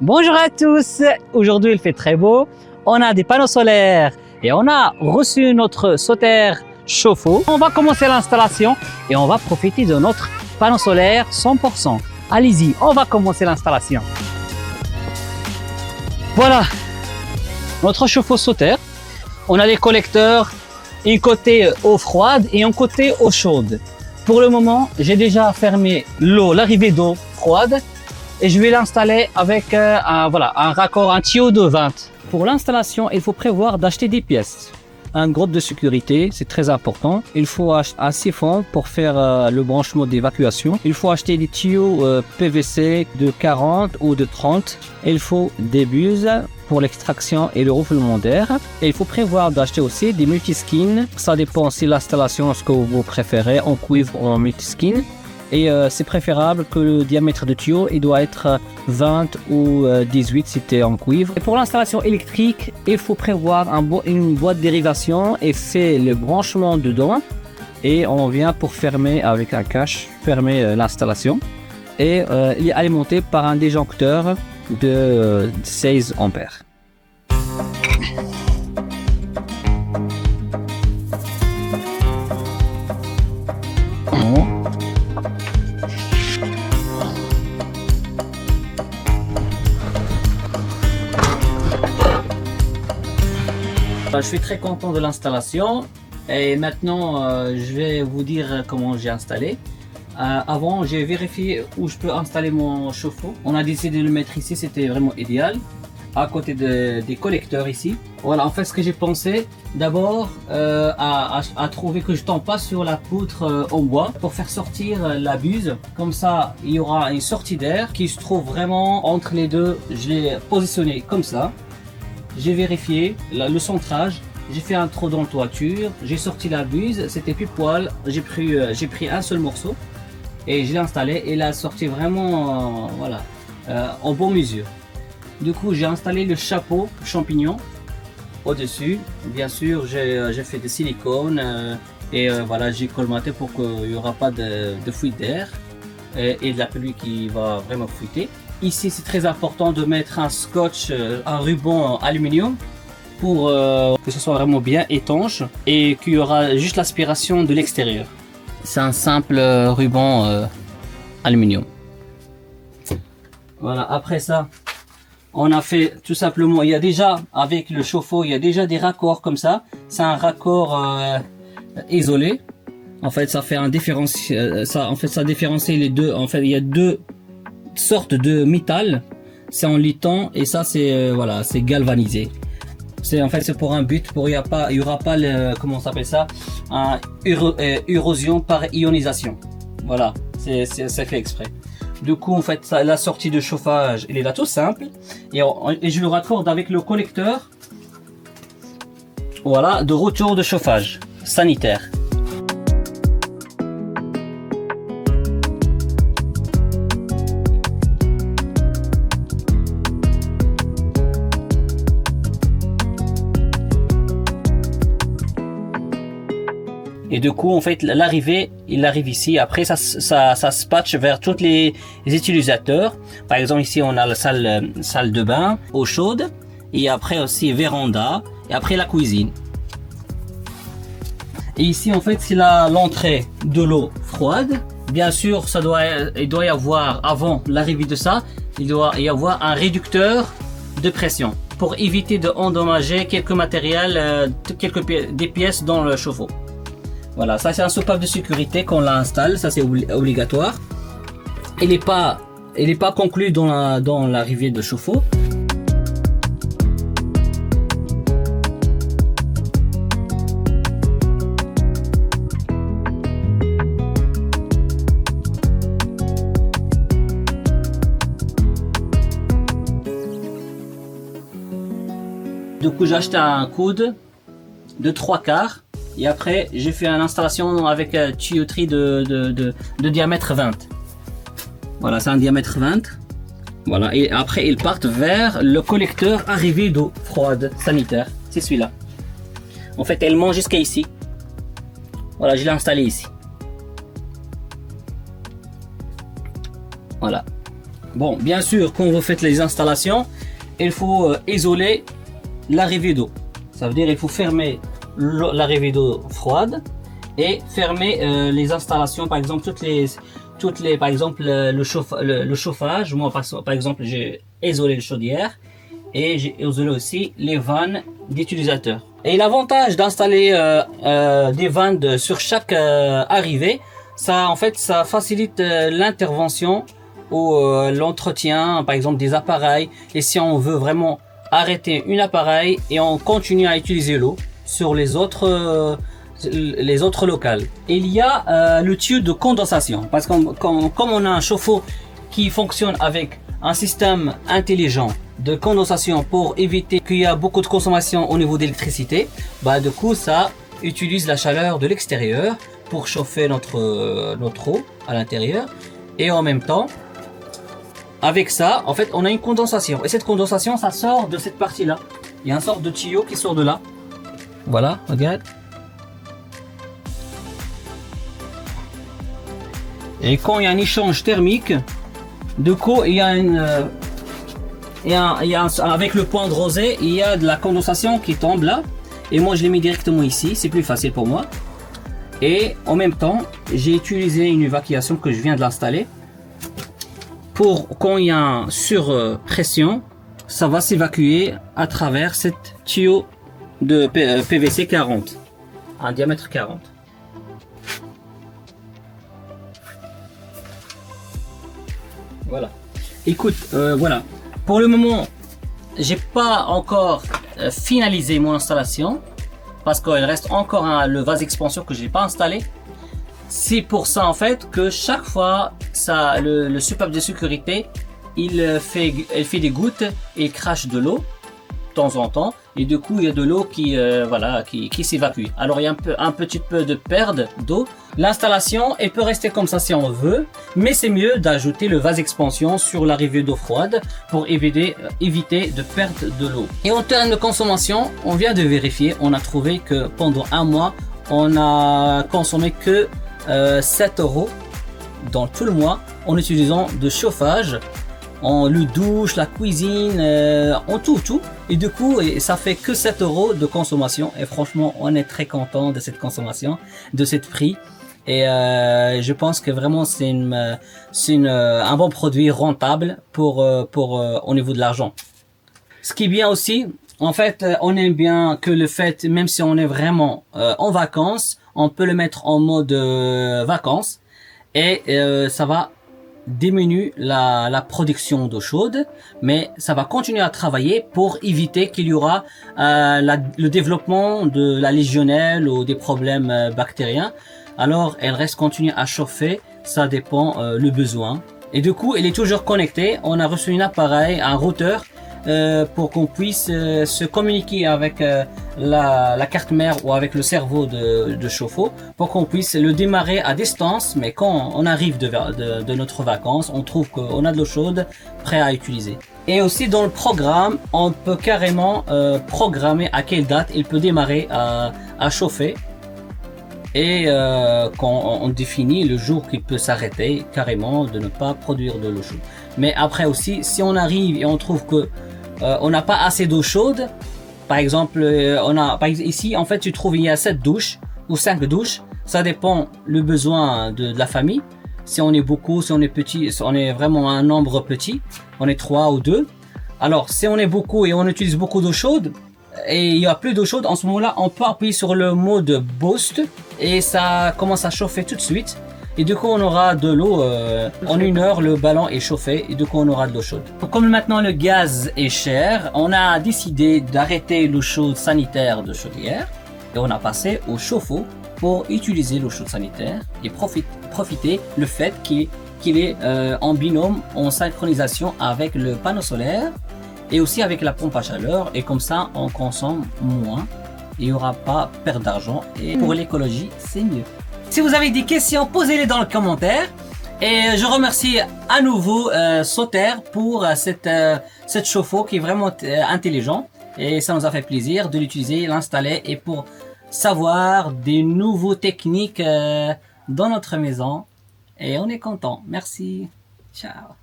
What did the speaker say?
Bonjour à tous, aujourd'hui il fait très beau, on a des panneaux solaires et on a reçu notre sauterre chauffe-eau. On va commencer l'installation et on va profiter de notre panneau solaire 100%. Allez-y, on va commencer l'installation. Voilà, notre chauffe-eau sauterre. On a les collecteurs, un côté eau froide et un côté eau chaude. Pour le moment, j'ai déjà fermé l'arrivée d'eau froide et je vais l'installer avec un raccord, un tuyau de 20. Pour l'installation, il faut prévoir d'acheter des pièces. Un groupe de sécurité, c'est très important. Il faut un siphon pour faire le branchement d'évacuation. Il faut acheter des tuyaux PVC de 40 ou de 30. Il faut des buses pour l'extraction et le refoulement d'air. Et il faut prévoir d'acheter aussi des multiskins. Ça dépend si l'installation, ce que vous préférez, en cuivre ou en multiskin. Et c'est préférable que le diamètre de tuyau il doit être 20 ou 18 si tu es en cuivre. Et pour l'installation électrique, il faut prévoir une boîte de dérivation et faire le branchement dedans. Et on vient pour fermer avec un cache, fermer l'installation. Et il est alimenté par un disjoncteur de 16 ampères. Je suis très content de l'installation et maintenant je vais vous dire comment j'ai installé. Avant j'ai vérifié où je peux installer mon chauffe-eau. On a décidé de le mettre ici, c'était vraiment idéal, à côté des collecteurs ici. Voilà, en fait ce que j'ai pensé d'abord à trouver que je tombe pas sur la poutre en bois pour faire sortir la buse. Comme ça il y aura une sortie d'air qui se trouve vraiment entre les deux. Je l'ai positionné comme ça. J'ai vérifié le centrage, j'ai fait un trou dans la toiture, j'ai sorti la buse, c'était pile poil, j'ai pris un seul morceau et je l'ai installé et il a sorti vraiment en bonne mesure. Du coup j'ai installé le chapeau champignon au-dessus, bien sûr j'ai fait de silicone et j'ai colmaté pour qu'il n'y aura pas de fuite d'air et de la pluie qui va vraiment fuiter. Ici, c'est très important de mettre un scotch, un ruban aluminium pour que ce soit vraiment bien étanche et qu'il y aura juste l'aspiration de l'extérieur. C'est un simple ruban aluminium. Voilà, après ça, on a fait tout simplement, il y a déjà, avec le chauffe-eau, il y a déjà des raccords comme ça. C'est un raccord isolé. En fait, ça fait un différencier, ça différencie les deux. En fait, il y a deux sorte de métal, c'est en laiton et ça c'est c'est galvanisé. C'est pour un but, il y aura pas le, comment on s'appelle ça, érosion par ionisation. Voilà, c'est fait exprès. Du coup en fait la sortie de chauffage elle est là tout simple et je le raccorde avec le collecteur de retour de chauffage sanitaire. Et du coup, en fait, l'arrivée, il arrive ici. Après, ça se patche vers tous les utilisateurs. Par exemple, ici, on a la salle de bain, eau chaude. Et après aussi, véranda. Et après, la cuisine. Et ici, en fait, c'est l'entrée de l'eau froide. Bien sûr, il doit y avoir, avant l'arrivée de ça, il doit y avoir un réducteur de pression pour éviter d'endommager quelques matériels, des pièces dans le chauffe-eau. Voilà, ça c'est un soupape de sécurité qu'on l'installe, ça c'est obligatoire. Il n'est pas conclu dans l'arrivée de chauffe-eau. Du coup j'ai acheté un coude de 3/4. Et après, j'ai fait une installation avec tuyauterie de diamètre 20. Voilà, c'est un diamètre 20. Voilà, et après, ils partent vers le collecteur arrivée d'eau froide sanitaire. C'est celui-là. En fait, elle monte jusqu'à ici. Voilà, je l'ai installé ici. Voilà. Bon, bien sûr, quand vous faites les installations, il faut isoler l'arrivée d'eau. Ça veut dire il faut fermer l'arrivée d'eau froide et fermer les installations, par exemple par exemple le chauffage. Moi par exemple j'ai isolé le chaudière et j'ai isolé aussi les vannes d'utilisateurs. Et l'avantage d'installer des vannes sur chaque arrivée, ça en fait ça facilite l'intervention ou l'entretien par exemple des appareils. Et si on veut vraiment arrêter un appareil et on continue à utiliser l'eau sur les autres locales. Il y a le tuyau de condensation parce que comme on a un chauffe-eau qui fonctionne avec un système intelligent de condensation pour éviter qu'il y a beaucoup de consommation au niveau d'électricité, bah du coup ça utilise la chaleur de l'extérieur pour chauffer notre eau à l'intérieur et en même temps avec ça en fait on a une condensation et cette condensation ça sort de cette partie là. Il y a une sorte de tuyau qui sort de là. Voilà, regarde. Et quand il y a un échange thermique, du coup il y a avec le point de rosée, il y a de la condensation qui tombe là. Et moi je l'ai mis directement ici, c'est plus facile pour moi. Et en même temps, j'ai utilisé une évacuation que je viens de l'installer. Pour quand il y a un surpression, ça va s'évacuer à travers cette tuyau de PVC 40, un diamètre 40. Voilà. Écoute, voilà. Pour le moment, j'ai pas encore finalisé mon installation parce qu'il reste encore le vase expansion que j'ai pas installé. C'est pour ça en fait que chaque fois, le soupape de sécurité, il fait des gouttes et il crache de l'eau de temps en temps et du coup il y a de l'eau qui s'évacue. Alors il y a un petit peu de perte d'eau. L'installation elle peut rester comme ça si on veut, mais c'est mieux d'ajouter le vase expansion sur l'arrivée d'eau froide pour éviter de perdre de l'eau. Et en termes de consommation, on vient de vérifier, on a trouvé que pendant un mois on a consommé que 7 € dans tout le mois en utilisant de chauffage, en le douche, la cuisine, en tout. Et du coup, ça fait que 7 € de consommation. Et franchement, on est très content de cette consommation, de ce prix. Et je pense que vraiment c'est un bon produit rentable pour au niveau de l'argent. Ce qui est bien aussi, en fait, on aime bien que le fait, même si on est vraiment en vacances, on peut le mettre en mode vacances et ça va diminuer la production d'eau chaude, mais ça va continuer à travailler pour éviter qu'il y aura le développement de la légionnelle ou des problèmes bactériens. Alors elle reste continue à chauffer, ça dépend le besoin. Et du coup elle est toujours connectée. On a reçu un appareil, un routeur pour qu'on puisse se communiquer avec la carte mère ou avec le cerveau de chauffe-eau pour qu'on puisse le démarrer à distance. Mais quand on arrive de notre vacances, on trouve qu'on a de l'eau chaude prêt à utiliser. Et aussi dans le programme, on peut carrément programmer à quelle date il peut démarrer à chauffer. Et quand on définit le jour qu'il peut s'arrêter carrément de ne pas produire de l'eau chaude. Mais après aussi, si on arrive et on trouve que on n'a pas assez d'eau chaude, par exemple, ici en fait tu trouves il y a 7 douches ou 5 douches, ça dépend le besoin de la famille. Si on est beaucoup, si on est petit, si on est vraiment un nombre petit, on est 3 ou 2. Alors si on est beaucoup et on utilise beaucoup d'eau chaude, et il y a plus d'eau chaude, en ce moment-là, on peut appuyer sur le mode boost et ça commence à chauffer tout de suite. Et du coup, on aura de l'eau en 1 heure, le ballon est chauffé et du coup, on aura de l'eau chaude. Comme maintenant le gaz est cher, on a décidé d'arrêter l'eau chaude sanitaire de chaudière et on a passé au chauffe-eau pour utiliser l'eau chaude sanitaire et profiter le fait qu'il est en binôme, en synchronisation avec le panneau solaire et aussi avec la pompe à chaleur, et comme ça on consomme moins, il n'y aura pas perte d'argent et pour l'écologie c'est mieux. Si vous avez des questions, posez-les dans le commentaire et je remercie à nouveau Soter pour cette chauffe-eau qui est vraiment intelligent et ça nous a fait plaisir de l'utiliser, l'installer et pour savoir des nouveaux techniques dans notre maison et on est content. Merci, ciao.